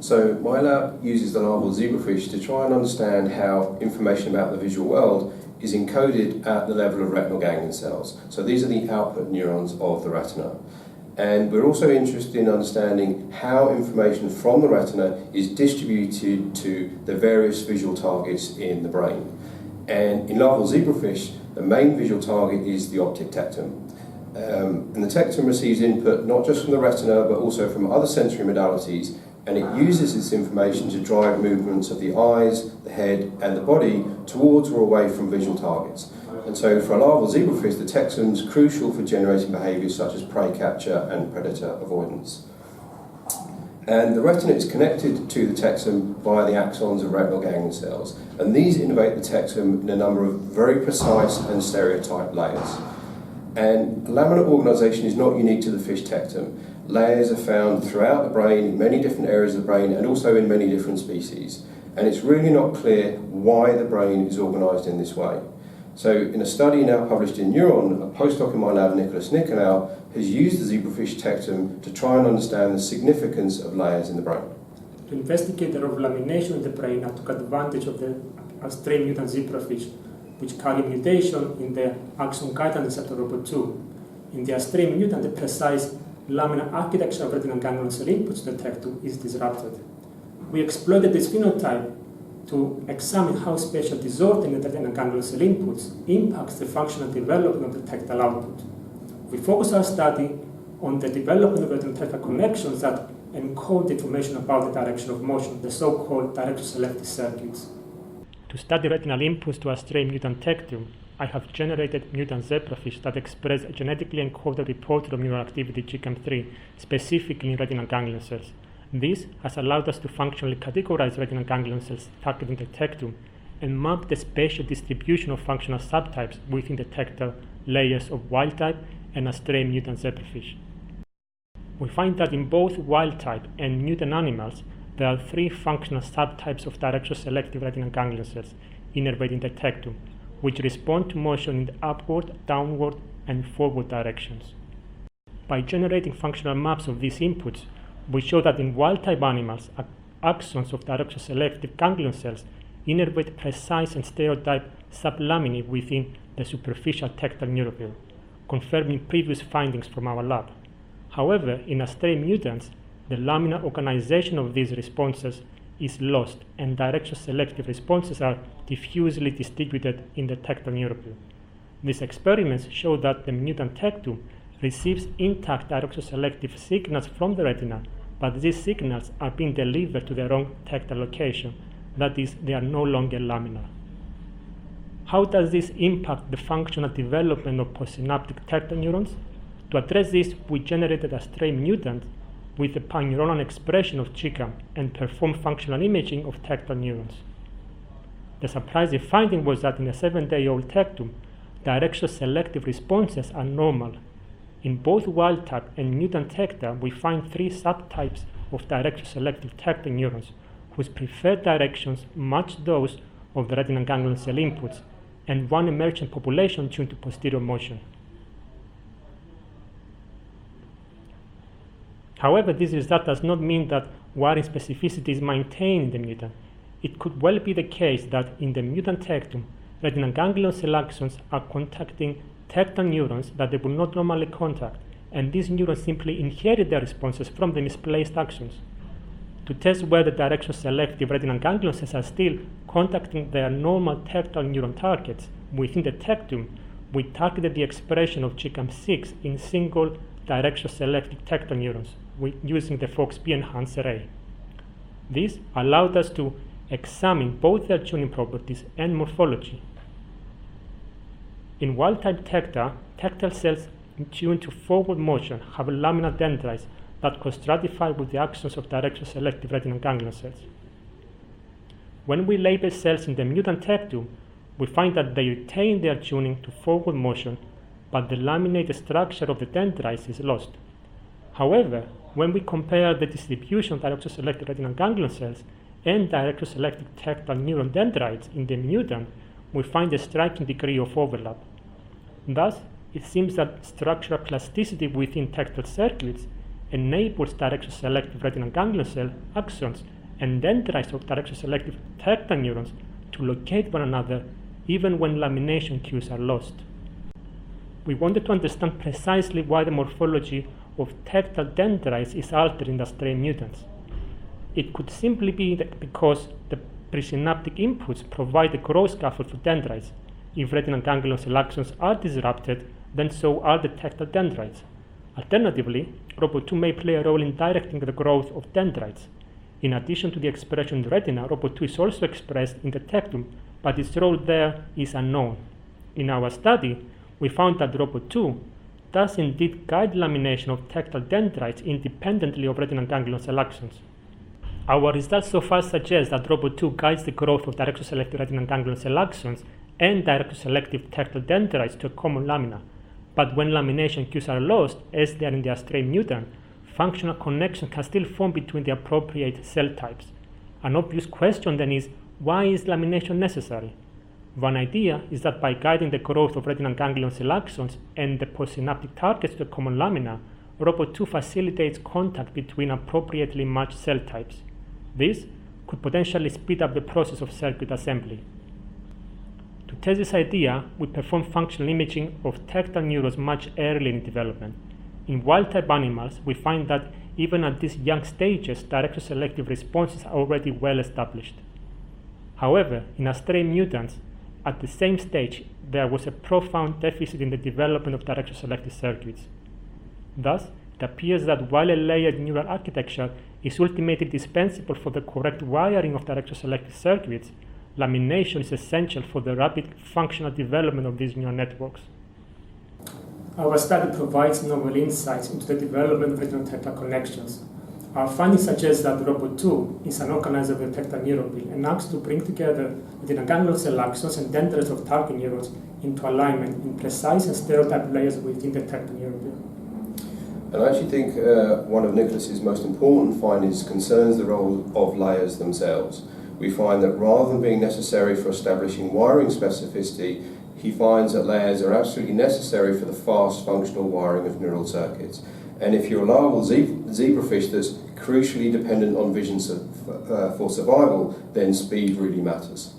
So my lab uses the larval zebrafish to try and understand how information about the visual world is encoded at the level of retinal ganglion cells. So these are the output neurons of the retina. And we're also interested in understanding how information from the retina is distributed to the various visual targets in the brain. And in larval zebrafish, the main visual target is the optic tectum. And the tectum receives input not just from the retina, but also from other sensory modalities, and it uses this information to drive movements of the eyes, the head, and the body towards or away from visual targets. And so for a larval zebrafish, the tectum is crucial for generating behaviours such as prey capture and predator avoidance. And the retina is connected to the tectum via the axons of retinal ganglion cells, and these innervate the tectum in a number of very precise and stereotyped layers. And laminar organisation is not unique to the fish tectum. Layers are found throughout the brain, in many different areas of the brain, and also in many different species. And it's really not clear why the brain is organised in this way. So in a study now published in Neuron, a postdoc in my lab, Nicholas Nicolau, has used the zebrafish tectum to try and understand the significance of layers in the brain. To investigate the role of lamination in the brain, I took advantage of the astray mutant zebrafish, which carry a mutation in the axon guidance receptor robot 2. In the astray mutant, the precise laminar architecture of retinal ganglion cell inputs to the tectum is disrupted. We exploited this phenotype to examine how spatial disorder in the retinal ganglion cell inputs impacts the functional development of the tactile output. We focus our study on the development of retinal tactile connections that encode information about the direction of motion, the so-called direction-selective circuits. To study retinal inputs to astray mutant tectum, I have generated mutant zebrafish that express a genetically encoded reporter of neural activity GCAM3 specifically in retinal ganglion cells. This has allowed us to functionally categorize retinal ganglion cells targeting the tectum and map the spatial distribution of functional subtypes within the tactile layers of wild-type and astray mutant zebrafish. We find that in both wild-type and mutant animals, there are 3 functional subtypes of direction-selective retinal ganglion cells innervating the tectum, which respond to motion in the upward, downward, and forward directions. By generating functional maps of these inputs, we show that in wild-type animals, axons of direction-selective ganglion cells innervate precise and stereotyped sublaminae within the superficial tactile neuropil, confirming previous findings from our lab. However, in astray mutants, the laminar organization of these responses is lost, and direction-selective responses are diffusely distributed in the tactile neuropil. These experiments show that the mutant tectum receives intact direction-selective signals from the retina, but these signals are being delivered to the wrong tactile location, that is, they are no longer laminar. How does this impact the functional development of postsynaptic tactile neurons? To address this, we generated a stray mutant with the pan-neuronal expression of GCAM and performed functional imaging of tactile neurons. The surprising finding was that in a 7-day-old tectum, direction-selective responses are normal. In both wild-type and mutant tecta, we find 3 subtypes of direction-selective tactile neurons whose preferred directions match those of the retinal ganglion cell inputs, and 1 emergent population tuned to posterior motion. However, this result does not mean that wiring specificity is maintained in the mutant. It could well be the case that in the mutant tectum, retinal ganglion cell axons are contacting tactile neurons that they would not normally contact, and these neurons simply inherit their responses from the misplaced axons. To test whether direction-selective retinal ganglion cells are still contacting their normal tactile neuron targets within the tectum, we targeted the expression of GCAM6 in single direction-selective tactile neurons using the FOXP enhanced array. This allowed us to examine both their tuning properties and morphology. In wild-type tecta, tactile cells tuned to forward motion have laminar dendrites that co-stratify with the axons of direction-selective retinal ganglion cells. When we label cells in the mutant tectum, we find that they retain their tuning to forward motion, but the laminated structure of the dendrites is lost. However, when we compare the distribution of direction-selective retinal ganglion cells and direction-selective tactile neuron dendrites in the mutant, we find a striking degree of overlap. Thus, it seems that structural plasticity within tactile circuits enables direction-selective retinal ganglion cell axons and dendrites of direction-selective tectum neurons to locate one another even when lamination cues are lost. We wanted to understand precisely why the morphology of tectal dendrites is altered in the astray mutants. It could simply be because the presynaptic inputs provide a growth scaffold for dendrites. If retinal ganglion cell axons are disrupted, then so are the tectal dendrites. Alternatively, ROBO2 may play a role in directing the growth of dendrites. In addition to the expression in the retina, ROBO2 is also expressed in the tectum, but its role there is unknown. In our study, we found that ROBO2 does indeed guide lamination of tectal dendrites independently of retinal ganglion cell axons. Our results so far suggest that ROBO2 guides the growth of direction-selective retinal ganglion cell axons and direction-selective tectal dendrites to a common lamina. But when lamination cues are lost, as they are in the astray mutant, functional connection can still form between the appropriate cell types. An obvious question then is, why is lamination necessary? One idea is that by guiding the growth of retinal ganglion cell axons and the postsynaptic targets to a common lamina, ROBO2 facilitates contact between appropriately matched cell types. This could potentially speed up the process of circuit assembly. To test this idea, we performed functional imaging of tectal neurons much earlier in development. In wild-type animals, we find that even at these young stages, direction-selective responses are already well established. However, in astray mutants, at the same stage, there was a profound deficit in the development of direction-selective circuits. Thus, it appears that while a layered neural architecture is ultimately dispensable for the correct wiring of direction-selective circuits, lamination is essential for the rapid functional development of these neural networks. Our study provides novel insights into the development of retinal tectal connections. Our findings suggest that ROBO2 is an organizer of the tectal neuropil and acts to bring together retinal ganglion cell axons and dendrites of target neurons into alignment in precise and stereotyped layers within the tectal neuropil. And I actually think one of Nicholas's most important findings concerns the role of layers themselves. We find that rather than being necessary for establishing wiring specificity, he finds that layers are absolutely necessary for the fast functional wiring of neural circuits. And if you're a larval zebrafish that's crucially dependent on vision for survival, then speed really matters.